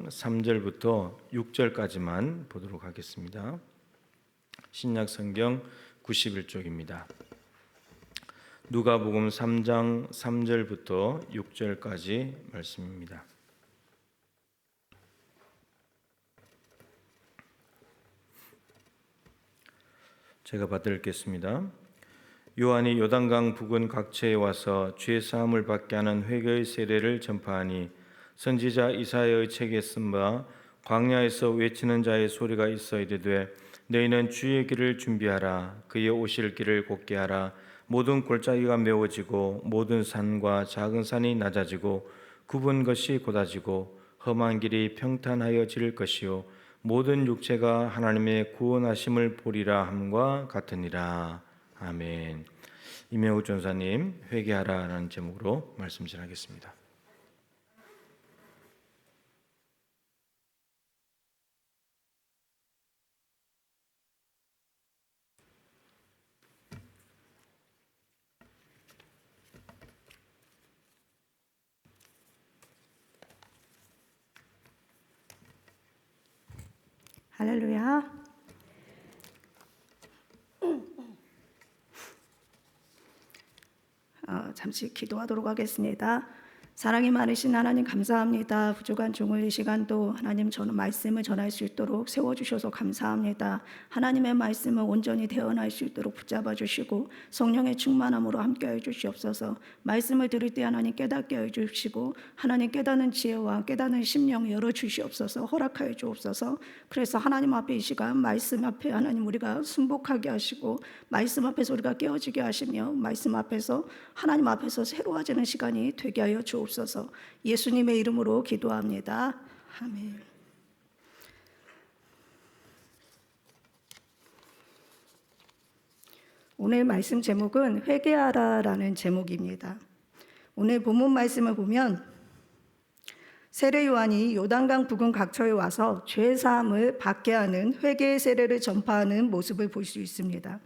3절부터 6절까지만 보도록 하겠습니다. 신약 성경 91쪽입니다. 누가복음 3장 3절부터 6절까지 말씀입니다. 제가 받들겠습니다. 요한이 요단강 부근 각처에 와서 죄 사함을 받게 하는 회개의 세례를 전파하니 선지자 이사야의 책에 쓴 바 광야에서 외치는 자의 소리가 있어 이르되 너희는 주의 길을 준비하라. 그의 오실 길을 곧게 하라. 모든 골짜기가 메워지고 모든 산과 작은 산이 낮아지고 굽은 것이 곧아지고 험한 길이 평탄하여질 것이요 모든 육체가 하나님의 구원하심을 보리라 함과 같으니라. 아멘. 임영욱 전사님, 회개하라라는 제목으로 말씀 전하겠습니다. 할렐루야. 잠시 기도하도록 하겠습니다. 사랑이 많으신 하나님 감사합니다. 부족한 종을 이 시간도 하나님 저는 말씀을 전할 수 있도록 세워주셔서 감사합니다. 하나님의 말씀을 온전히 대언할 수 있도록 붙잡아 주시고 성령의 충만함으로 함께해 주시옵소서. 말씀을 들을 때 하나님 깨닫게 해 주시고 하나님 깨닫는 지혜와 깨닫는 심령 열어 주시옵소서. 허락하여 주옵소서. 그래서 하나님 앞에 이 시간 말씀 앞에 하나님 우리가 순복하게 하시고 말씀 앞에서 우리가 깨어지게 하시며 말씀 앞에서 하나님 앞에서 새로워지는 시간이 되게 하여 주옵소서. 예수님의 이름으로 기도합니다. 아멘. 오늘 말씀 제목은 회개하라라는 제목입니다. 오늘 본문 말씀을 보면 세례 요한이 요단강 부근 각처에 와서 죄 사함을 받게 하는 회개의 세례를 전파하는 모습을 볼 수 있습니다.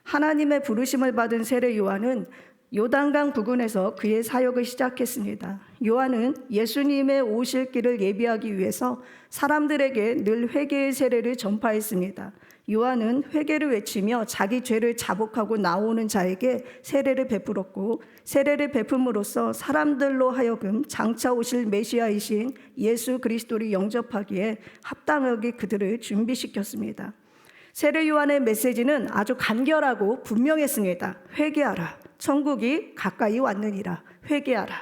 하나님의 부르심을 받은 세례 요한은 요단강 부근에서 그의 사역을 시작했습니다. 요한은 예수님의 오실 길을 예비하기 위해서 사람들에게 늘 회개의 세례를 전파했습니다. 요한은 회개를 외치며 자기 죄를 자복하고 나오는 자에게 세례를 베풀었고 세례를 베품으로써 사람들로 하여금 장차 오실 메시아이신 예수 그리스도를 영접하기에 합당하게 그들을 준비시켰습니다. 세례 요한의 메시지는 아주 간결하고 분명했습니다. 회개하라. 천국이 가까이 왔느니라. 회개하라.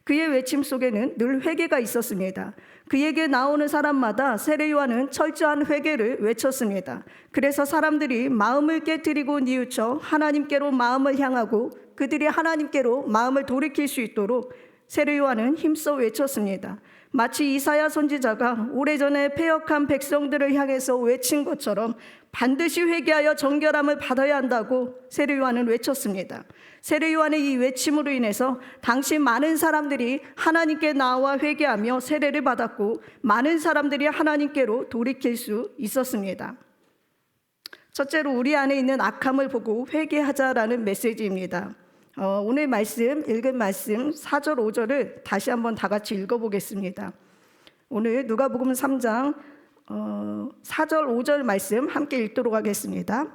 그의 외침 속에는 늘 회개가 있었습니다. 그에게 나오는 사람마다 세례 요한은 철저한 회개를 외쳤습니다. 그래서 사람들이 마음을 깨트리고 뉘우쳐 하나님께로 마음을 향하고 그들이 하나님께로 마음을 돌이킬 수 있도록 세례 요한은 힘써 외쳤습니다. 마치 이사야 선지자가 오래전에 패역한 백성들을 향해서 외친 것처럼 반드시 회개하여 정결함을 받아야 한다고 세례 요한은 외쳤습니다. 세례 요한의 이 외침으로 인해서 당시 많은 사람들이 하나님께 나와 회개하며 세례를 받았고 많은 사람들이 하나님께로 돌이킬 수 있었습니다. 첫째로 우리 안에 있는 악함을 보고 회개하자라는 메시지입니다. 오늘 말씀, 읽은 말씀 4절 5절을 다시 한번 다 같이 읽어보겠습니다. 오늘 누가복음 3장 4절 5절 말씀 함께 읽도록 하겠습니다.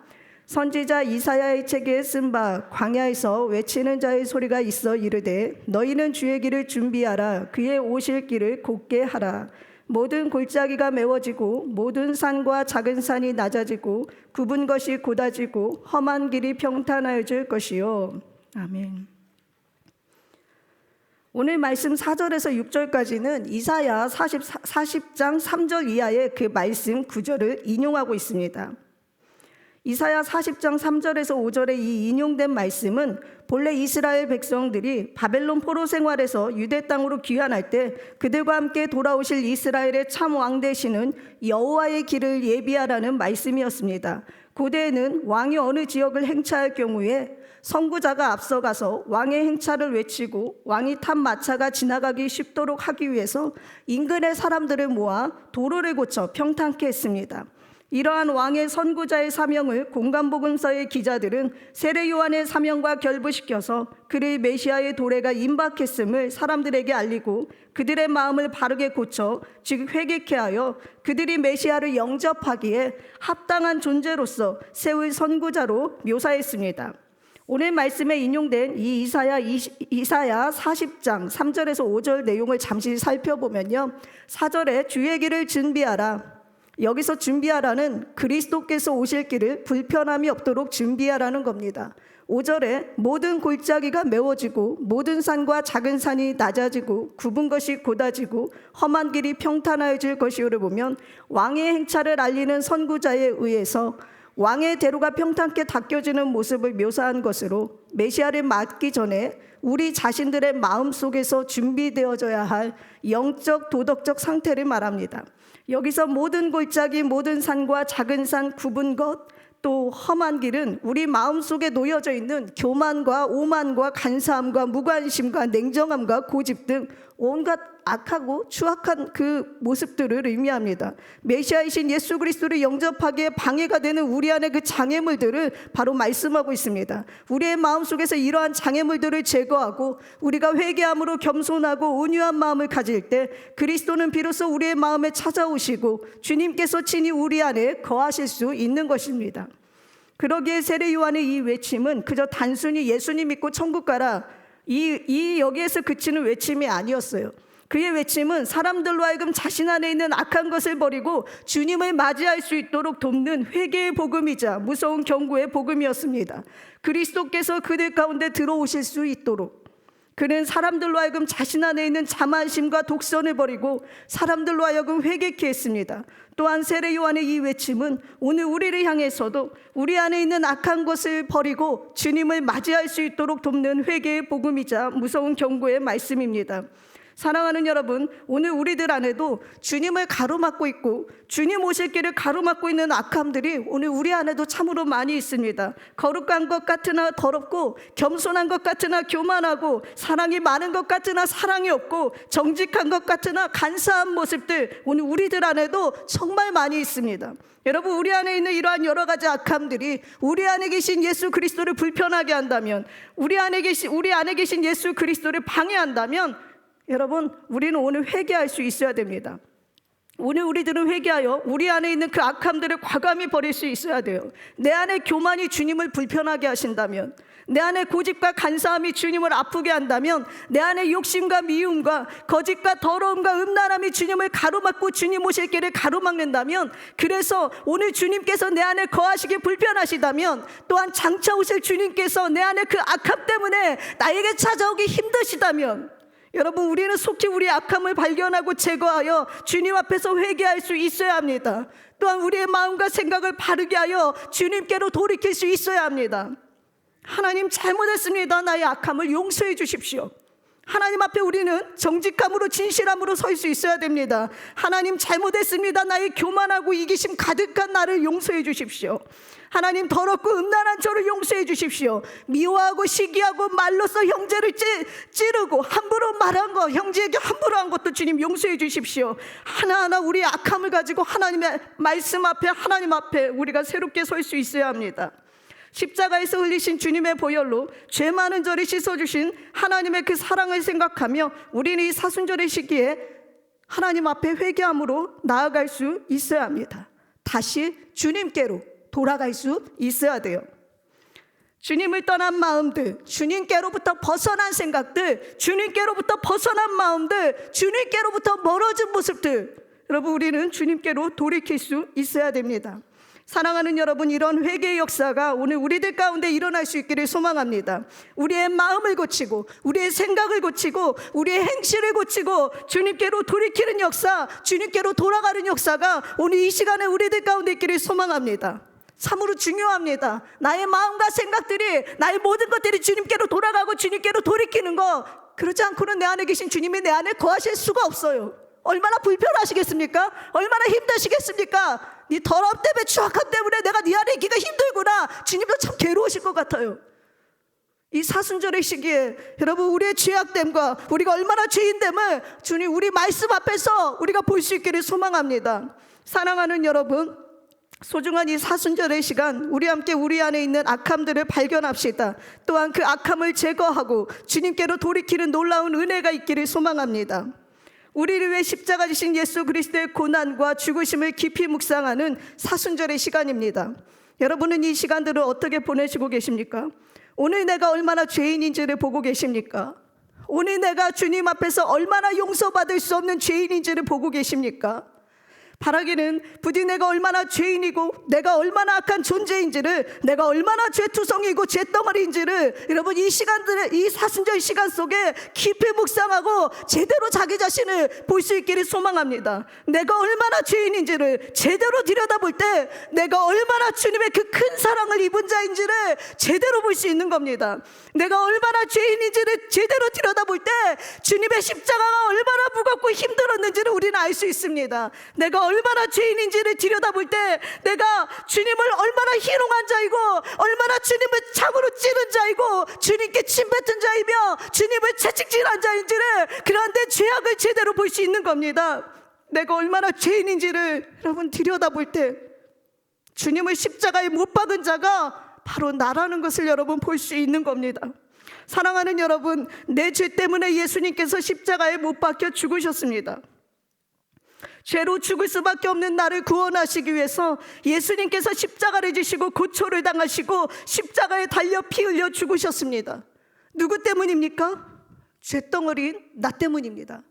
선지자 이사야의 책에 쓴 바 광야에서 외치는 자의 소리가 있어 이르되 너희는 주의 길을 준비하라. 그의 오실 길을 곧게 하라. 모든 골짜기가 메워지고 모든 산과 작은 산이 낮아지고 굽은 것이 곧아지고 험한 길이 평탄하여질 것이요. 아멘. 오늘 말씀 4절에서 6절까지는 이사야 40장 3절 이하의 그 말씀 9절을 인용하고 있습니다. 이사야 40장 3절에서 5절의 이 인용된 말씀은 본래 이스라엘 백성들이 바벨론 포로 생활에서 유대 땅으로 귀환할 때 그들과 함께 돌아오실 이스라엘의 참 왕 되시는 여호와의 길을 예비하라는 말씀이었습니다. 고대에는 왕이 어느 지역을 행차할 경우에 선구자가 앞서가서 왕의 행차를 외치고 왕이 탄 마차가 지나가기 쉽도록 하기 위해서 인근의 사람들을 모아 도로를 고쳐 평탄케 했습니다. 이러한 왕의 선구자의 사명을 공간복음서의 기자들은 세례 요한의 사명과 결부시켜서 그의 메시아의 도래가 임박했음을 사람들에게 알리고 그들의 마음을 바르게 고쳐 즉 회개케 하여 그들이 메시아를 영접하기에 합당한 존재로서 세울 선구자로 묘사했습니다. 오늘 말씀에 인용된 이 이사야 40장 3절에서 5절 내용을 잠시 살펴보면요, 4절에 주의 길을 준비하라. 여기서 준비하라는 그리스도께서 오실 길을 불편함이 없도록 준비하라는 겁니다. 5절에 모든 골짜기가 메워지고 모든 산과 작은 산이 낮아지고 굽은 것이 곧아지고 험한 길이 평탄하여질 것이오를 보면 왕의 행차를 알리는 선구자에 의해서 왕의 대로가 평탄케 닦여지는 모습을 묘사한 것으로 메시아를 맞기 전에 우리 자신들의 마음속에서 준비되어져야 할 영적 도덕적 상태를 말합니다. 여기서 모든 골짜기, 모든 산과 작은 산, 굽은 것, 또 험한 길은 우리 마음속에 놓여져 있는 교만과 오만과 간사함과 무관심과 냉정함과 고집 등 온갖 악하고 추악한 그 모습들을 의미합니다. 메시아이신 예수 그리스도를 영접하기에 방해가 되는 우리 안의 그 장애물들을 바로 말씀하고 있습니다. 우리의 마음속에서 이러한 장애물들을 제거하고 우리가 회개함으로 겸손하고 온유한 마음을 가질 때 그리스도는 비로소 우리의 마음에 찾아오시고 주님께서 친히 우리 안에 거하실 수 있는 것입니다. 그러기에 세례 요한의 이 외침은 그저 단순히 예수님 믿고 천국 가라 이 여기에서 그치는 외침이 아니었어요. 그의 외침은 사람들로 하여금 자신 안에 있는 악한 것을 버리고 주님을 맞이할 수 있도록 돕는 회개의 복음이자 무서운 경고의 복음이었습니다. 그리스도께서 그들 가운데 들어오실 수 있도록 그는 사람들로 하여금 자신 안에 있는 자만심과 독선을 버리고 사람들로 하여금 회개케 했습니다. 또한 세례 요한의 이 외침은 오늘 우리를 향해서도 우리 안에 있는 악한 것을 버리고 주님을 맞이할 수 있도록 돕는 회개의 복음이자 무서운 경고의 말씀입니다. 사랑하는 여러분, 오늘 우리들 안에도 주님을 가로막고 있고 주님 오실 길을 가로막고 있는 악함들이 오늘 우리 안에도 참으로 많이 있습니다. 거룩한 것 같으나 더럽고 겸손한 것 같으나 교만하고 사랑이 많은 것 같으나 사랑이 없고 정직한 것 같으나 간사한 모습들 오늘 우리들 안에도 정말 많이 있습니다. 여러분, 우리 안에 있는 이러한 여러 가지 악함들이 우리 안에 계신 예수 그리스도를 불편하게 한다면, 우리 안에 계신 예수 그리스도를 방해한다면 여러분, 우리는 오늘 회개할 수 있어야 됩니다. 오늘 우리들은 회개하여 우리 안에 있는 그 악함들을 과감히 버릴 수 있어야 돼요. 내 안에 교만이 주님을 불편하게 하신다면, 내 안에 고집과 간사함이 주님을 아프게 한다면, 내 안에 욕심과 미움과 거짓과 더러움과 음란함이 주님을 가로막고 주님 오실 길을 가로막는다면, 그래서 오늘 주님께서 내 안에 거하시기 불편하시다면, 또한 장차 오실 주님께서 내 안에 그 악함 때문에 나에게 찾아오기 힘드시다면, 여러분, 우리는 속히 우리의 악함을 발견하고 제거하여 주님 앞에서 회개할 수 있어야 합니다. 또한 우리의 마음과 생각을 바르게 하여 주님께로 돌이킬 수 있어야 합니다. 하나님, 잘못했습니다. 나의 악함을 용서해 주십시오. 하나님 앞에 우리는 정직함으로 진실함으로 설 수 있어야 됩니다. 하나님, 잘못했습니다. 나의 교만하고 이기심 가득한 나를 용서해 주십시오. 하나님, 더럽고 음란한 저를 용서해 주십시오. 미워하고 시기하고 말로써 형제를 찌르고 함부로 말한 것, 형제에게 함부로 한 것도 주님 용서해 주십시오. 하나하나 우리의 악함을 가지고 하나님의 말씀 앞에, 하나님 앞에 우리가 새롭게 설 수 있어야 합니다. 십자가에서 흘리신 주님의 보혈로 죄 많은 저를 씻어주신 하나님의 그 사랑을 생각하며 우리는 이 사순절의 시기에 하나님 앞에 회개함으로 나아갈 수 있어야 합니다. 다시 주님께로 돌아갈 수 있어야 돼요. 주님을 떠난 마음들, 주님께로부터 벗어난 생각들, 주님께로부터 벗어난 마음들, 주님께로부터 멀어진 모습들, 여러분, 우리는 주님께로 돌이킬 수 있어야 됩니다. 사랑하는 여러분, 이런 회개의 역사가 오늘 우리들 가운데 일어날 수 있기를 소망합니다. 우리의 마음을 고치고 우리의 생각을 고치고 우리의 행실을 고치고 주님께로 돌이키는 역사, 주님께로 돌아가는 역사가 오늘 이 시간에 우리들 가운데 있기를 소망합니다. 참으로 중요합니다. 나의 마음과 생각들이, 나의 모든 것들이 주님께로 돌아가고 주님께로 돌이키는 거, 그렇지 않고는 내 안에 계신 주님이 내 안에 거하실 수가 없어요. 얼마나 불편하시겠습니까? 얼마나 힘드시겠습니까? 네 더러움 때문에, 추악함 때문에 내가 네 안에 있기가 힘들구나. 주님도 참 괴로우실 것 같아요. 이 사순절의 시기에 여러분, 우리의 죄악됨과 우리가 얼마나 죄인됨을 주님 우리 말씀 앞에서 우리가 볼 수 있기를 소망합니다. 사랑하는 여러분, 소중한 이 사순절의 시간, 우리 함께 우리 안에 있는 악함들을 발견합시다. 또한 그 악함을 제거하고 주님께로 돌이키는 놀라운 은혜가 있기를 소망합니다. 우리를 위해 십자가 지신 예수 그리스도의 고난과 죽으심을 깊이 묵상하는 사순절의 시간입니다. 여러분은 이 시간들을 어떻게 보내시고 계십니까? 오늘 내가 얼마나 죄인인지를 보고 계십니까? 오늘 내가 주님 앞에서 얼마나 용서받을 수 없는 죄인인지를 보고 계십니까? 바라기는 부디 내가 얼마나 죄인이고 내가 얼마나 악한 존재인지를, 내가 얼마나 죄투성이고 죄덩어리인지를 여러분 이 시간들의 이 사순절 시간 속에 깊이 묵상하고 제대로 자기 자신을 볼 수 있기를 소망합니다. 내가 얼마나 죄인인지를 제대로 들여다볼 때 내가 얼마나 주님의 그 큰 사랑을 입은 자인지를 제대로 볼 수 있는 겁니다. 내가 얼마나 죄인인지를 제대로 들여다볼 때 주님의 십자가가 얼마나 무겁고 힘들었는지를 우리는 알 수 있습니다. 내가 얼마나 죄인인지를 들여다볼 때 내가 주님을 얼마나 희롱한 자이고 얼마나 주님을 창으로 찌른 자이고 주님께 침뱉은 자이며 주님을 채찍질한 자인지를, 그런데 죄악을 제대로 볼 수 있는 겁니다. 내가 얼마나 죄인인지를 여러분 들여다볼 때 주님을 십자가에 못 박은 자가 바로 나라는 것을 여러분 볼 수 있는 겁니다. 사랑하는 여러분, 내 죄 때문에 예수님께서 십자가에 못 박혀 죽으셨습니다. 죄로 죽을 수밖에 없는 나를 구원하시기 위해서 예수님께서 십자가를 지시고 고초를 당하시고 십자가에 달려 피 흘려 죽으셨습니다. 누구 때문입니까? 죄덩어리인 나 때문입니다.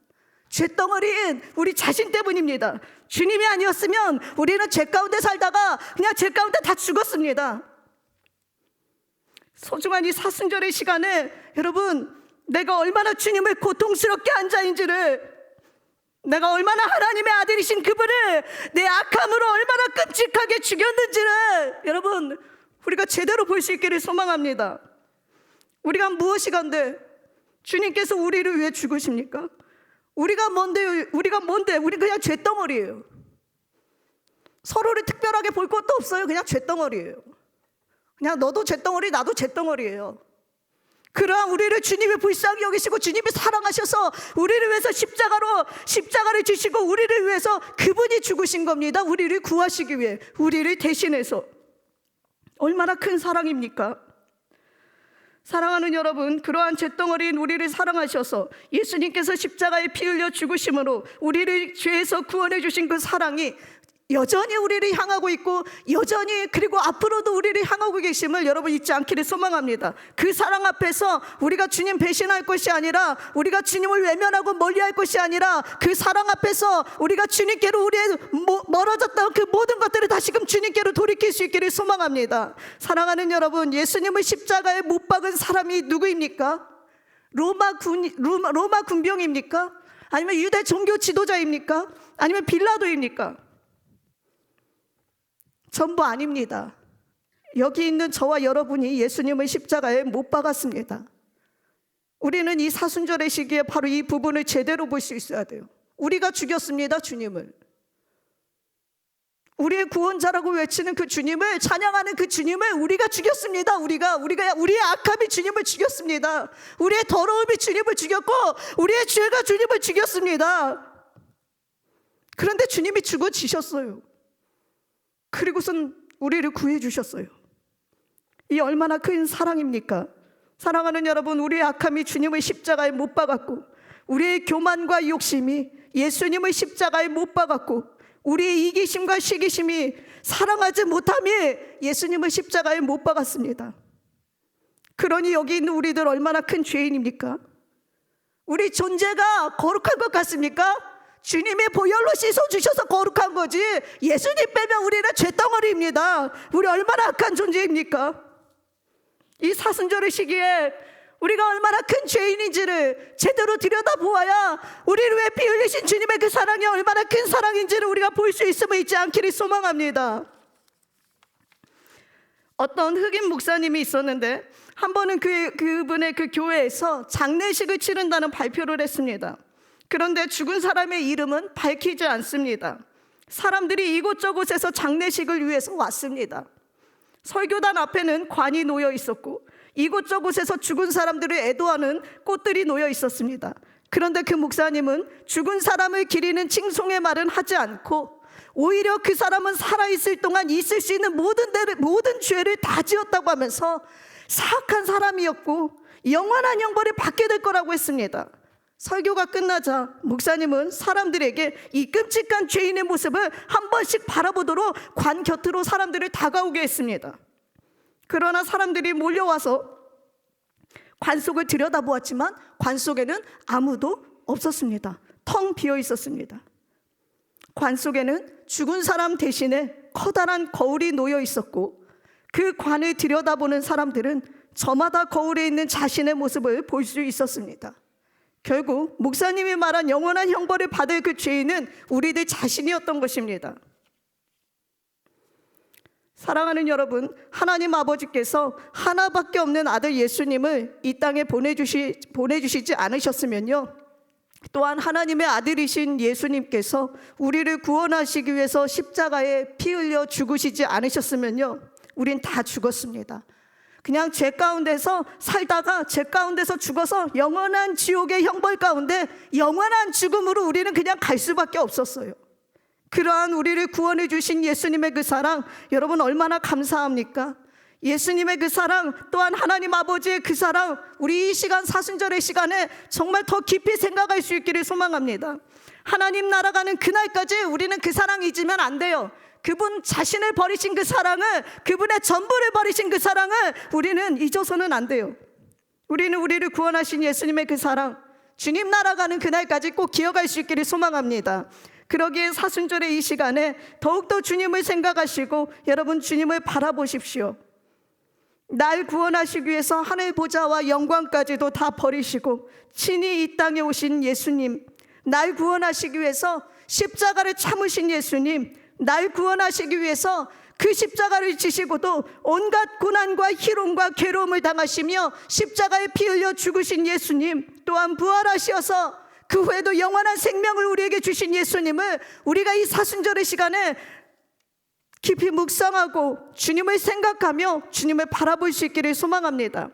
죄덩어리인 우리 자신 때문입니다. 주님이 아니었으면 우리는 죄 가운데 살다가 그냥 죄 가운데 다 죽었습니다. 소중한 이 사순절의 시간에 여러분, 내가 얼마나 주님을 고통스럽게 한 자인지를, 내가 얼마나 하나님의 아들이신 그분을 내 악함으로 얼마나 끔찍하게 죽였는지를 여러분 우리가 제대로 볼 수 있기를 소망합니다. 우리가 무엇이 간데 주님께서 우리를 위해 죽으십니까? 우리가 뭔데? 우리 그냥 죄덩어리예요. 서로를 특별하게 볼 것도 없어요. 그냥 죄덩어리예요. 그냥 너도 죄덩어리, 나도 죄덩어리예요. 그러한 우리를 주님이 불쌍히 여기시고 주님이 사랑하셔서 우리를 위해서 십자가를 지시고 우리를 위해서 그분이 죽으신 겁니다. 우리를 구하시기 위해, 우리를 대신해서. 얼마나 큰 사랑입니까? 사랑하는 여러분, 그러한 죄덩어리인 우리를 사랑하셔서 예수님께서 십자가에 피 흘려 죽으심으로 우리를 죄에서 구원해 주신 그 사랑이 여전히 우리를 향하고 있고 여전히 그리고 앞으로도 우리를 향하고 계심을 여러분 잊지 않기를 소망합니다. 그 사랑 앞에서 우리가 주님 배신할 것이 아니라, 우리가 주님을 외면하고 멀리할 것이 아니라, 그 사랑 앞에서 우리가 주님께로 우리의 멀어졌던 그 모든 것들을 다시금 주님께로 돌이킬 수 있기를 소망합니다. 사랑하는 여러분, 예수님을 십자가에 못 박은 사람이 누구입니까? 로마 군병입니까? 아니면 유대 종교 지도자입니까? 아니면 빌라도입니까? 전부 아닙니다. 여기 있는 저와 여러분이 예수님을 십자가에 못 박았습니다. 우리는 이 사순절의 시기에 바로 이 부분을 제대로 볼 수 있어야 돼요. 우리가 죽였습니다, 주님을. 우리의 구원자라고 외치는 그 주님을, 찬양하는 그 주님을 우리가 죽였습니다. 우리의 악함이 주님을 죽였습니다. 우리의 더러움이 주님을 죽였고 우리의 죄가 주님을 죽였습니다. 그런데 주님이 죽어지셨어요. 그리고선 우리를 구해 주셨어요. 이 얼마나 큰 사랑입니까? 사랑하는 여러분, 우리의 악함이 주님의 십자가에 못 박았고, 우리의 교만과 욕심이 예수님의 십자가에 못 박았고, 우리의 이기심과 시기심이 사랑하지 못함이 예수님의 십자가에 못 박았습니다. 그러니 여기 있는 우리들 얼마나 큰 죄인입니까? 우리 존재가 거룩한 것 같습니까? 주님이 보혈로 씻어주셔서 거룩한 거지, 예수님 빼면 우리는 죄덩어리입니다. 우리 얼마나 악한 존재입니까? 이 사순절의 시기에 우리가 얼마나 큰 죄인인지를 제대로 들여다보아야 우리를 위해 피 흘리신 주님의 그 사랑이 얼마나 큰 사랑인지를 우리가 볼 수 있음을 잊지 않기를 소망합니다. 어떤 흑인 목사님이 있었는데 한 번은 그분의 그 교회에서 장례식을 치른다는 발표를 했습니다. 그런데 죽은 사람의 이름은 밝히지 않습니다. 사람들이 이곳저곳에서 장례식을 위해서 왔습니다. 설교단 앞에는 관이 놓여 있었고 이곳저곳에서 죽은 사람들을 애도하는 꽃들이 놓여 있었습니다. 그런데 그 목사님은 죽은 사람을 기리는 칭송의 말은 하지 않고 오히려 그 사람은 살아있을 동안 있을 수 있는 모든 죄를 다 지었다고 하면서 사악한 사람이었고 영원한 형벌을 받게 될 거라고 했습니다. 설교가 끝나자 목사님은 사람들에게 이 끔찍한 죄인의 모습을 한 번씩 바라보도록 관 곁으로 사람들을 다가오게 했습니다. 그러나 사람들이 몰려와서 관 속을 들여다보았지만 관 속에는 아무도 없었습니다. 텅 비어 있었습니다. 관 속에는 죽은 사람 대신에 커다란 거울이 놓여 있었고 그 관을 들여다보는 사람들은 저마다 거울에 있는 자신의 모습을 볼 수 있었습니다. 결국 목사님이 말한 영원한 형벌을 받을 그 죄인은 우리들 자신이었던 것입니다. 사랑하는 여러분, 하나님 아버지께서 하나밖에 없는 아들 예수님을 이 땅에 보내주시지 않으셨으면요, 또한 하나님의 아들이신 예수님께서 우리를 구원하시기 위해서 십자가에 피 흘려 죽으시지 않으셨으면요, 우린 다 죽었습니다. 그냥 죄 가운데서 살다가 죄 가운데서 죽어서 영원한 지옥의 형벌 가운데 영원한 죽음으로 우리는 그냥 갈 수밖에 없었어요. 그러한 우리를 구원해 주신 예수님의 그 사랑, 여러분 얼마나 감사합니까? 예수님의 그 사랑, 또한 하나님 아버지의 그 사랑, 우리 이 시간 사순절의 시간에 정말 더 깊이 생각할 수 있기를 소망합니다. 하나님 날아가는 그날까지 우리는 그 사랑 잊으면 안 돼요. 그분 자신을 버리신 그 사랑을, 그분의 전부를 버리신 그 사랑을 우리는 잊어서는 안 돼요. 우리는 우리를 구원하신 예수님의 그 사랑, 주님 날아가는 그날까지 꼭 기억할 수 있기를 소망합니다. 그러기에 사순절의 이 시간에 더욱더 주님을 생각하시고 여러분 주님을 바라보십시오. 날 구원하시기 위해서 하늘 보좌와 영광까지도 다 버리시고 친히 이 땅에 오신 예수님, 날 구원하시기 위해서 십자가를 참으신 예수님, 날 구원하시기 위해서 그 십자가를 지시고도 온갖 고난과 희롱과 괴로움을 당하시며 십자가에 피 흘려 죽으신 예수님, 또한 부활하셔서 그 후에도 영원한 생명을 우리에게 주신 예수님을 우리가 이 사순절의 시간에 깊이 묵상하고 주님을 생각하며 주님을 바라볼 수 있기를 소망합니다.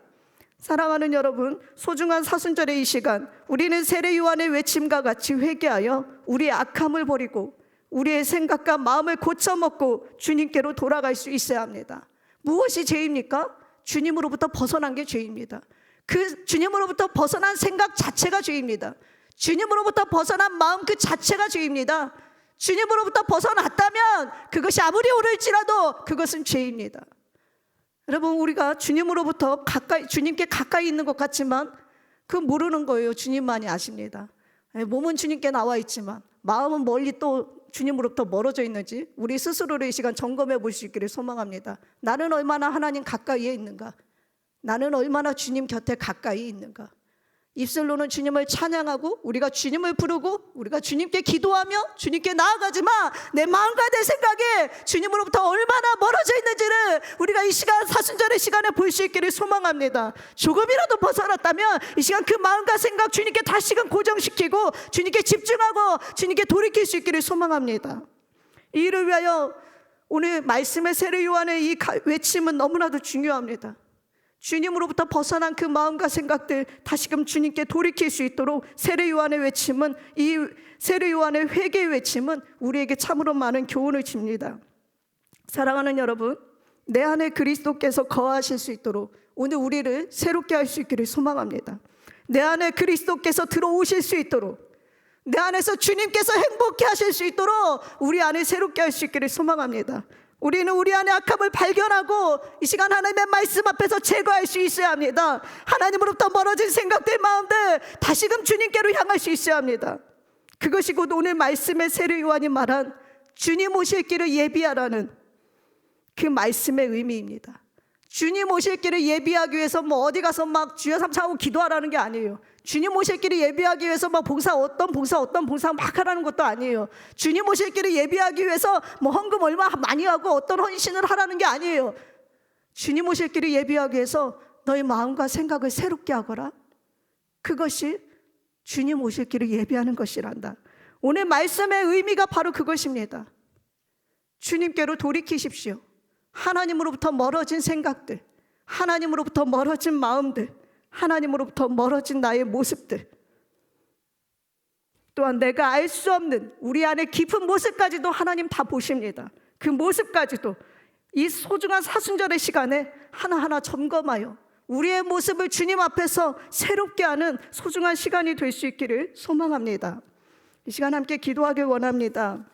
사랑하는 여러분, 소중한 사순절의 이 시간, 우리는 세례 요한의 외침과 같이 회개하여 우리의 악함을 버리고 우리의 생각과 마음을 고쳐먹고 주님께로 돌아갈 수 있어야 합니다. 무엇이 죄입니까? 주님으로부터 벗어난 게 죄입니다. 그 주님으로부터 벗어난 생각 자체가 죄입니다. 주님으로부터 벗어난 마음 그 자체가 죄입니다. 주님으로부터 벗어났다면 그것이 아무리 오를지라도 그것은 죄입니다. 여러분, 우리가 주님으로부터 주님께 가까이 있는 것 같지만 그건 모르는 거예요. 주님만이 아십니다. 몸은 주님께 나와 있지만 마음은 멀리 또 주님으로부터 멀어져 있는지 우리 스스로를 이 시간 점검해 볼 수 있기를 소망합니다. 나는 얼마나 하나님 가까이에 있는가? 나는 얼마나 주님 곁에 가까이 있는가? 입술로는 주님을 찬양하고 우리가 주님을 부르고 우리가 주님께 기도하며 주님께 나아가지만 내 마음과 내 생각에 주님으로부터 얼마나 멀어져 있는지를 우리가 이 시간 사순절의 시간에 볼 수 있기를 소망합니다. 조금이라도 벗어났다면 이 시간 그 마음과 생각 주님께 다시금 고정시키고 주님께 집중하고 주님께 돌이킬 수 있기를 소망합니다. 이를 위하여 오늘 말씀의 세례 요한의 이 외침은 너무나도 중요합니다. 주님으로부터 벗어난 그 마음과 생각들 다시금 주님께 돌이킬 수 있도록 세례 요한의 외침은, 이 세례 요한의 회개의 외침은 우리에게 참으로 많은 교훈을 줍니다. 사랑하는 여러분, 내 안에 그리스도께서 거하실 수 있도록 오늘 우리를 새롭게 할 수 있기를 소망합니다. 내 안에 그리스도께서 들어오실 수 있도록, 내 안에서 주님께서 행복해 하실 수 있도록 우리 안에 새롭게 할 수 있기를 소망합니다. 우리는 우리 안에 악함을 발견하고 이 시간 하나님의 말씀 앞에서 제거할 수 있어야 합니다. 하나님으로부터 멀어진 생각들, 마음들 다시금 주님께로 향할 수 있어야 합니다. 그것이 곧 오늘 말씀의 세례 요한이 말한 주님 오실 길을 예비하라는 그 말씀의 의미입니다. 주님 오실 길을 예비하기 위해서 어디 가서 막 주여 삼창하고 기도하라는 게 아니에요. 주님 오실 길을 예비하기 위해서 어떤 봉사 막 하라는 것도 아니에요. 주님 오실 길을 예비하기 위해서 헌금 얼마 많이 하고 어떤 헌신을 하라는 게 아니에요. 주님 오실 길을 예비하기 위해서 너의 마음과 생각을 새롭게 하거라. 그것이 주님 오실 길을 예비하는 것이란다. 오늘 말씀의 의미가 바로 그것입니다. 주님께로 돌이키십시오. 하나님으로부터 멀어진 생각들, 하나님으로부터 멀어진 마음들, 하나님으로부터 멀어진 나의 모습들, 또한 내가 알 수 없는 우리 안의 깊은 모습까지도 하나님 다 보십니다. 그 모습까지도 이 소중한 사순절의 시간에 하나하나 점검하여 우리의 모습을 주님 앞에서 새롭게 하는 소중한 시간이 될 수 있기를 소망합니다. 이 시간 함께 기도하길 원합니다.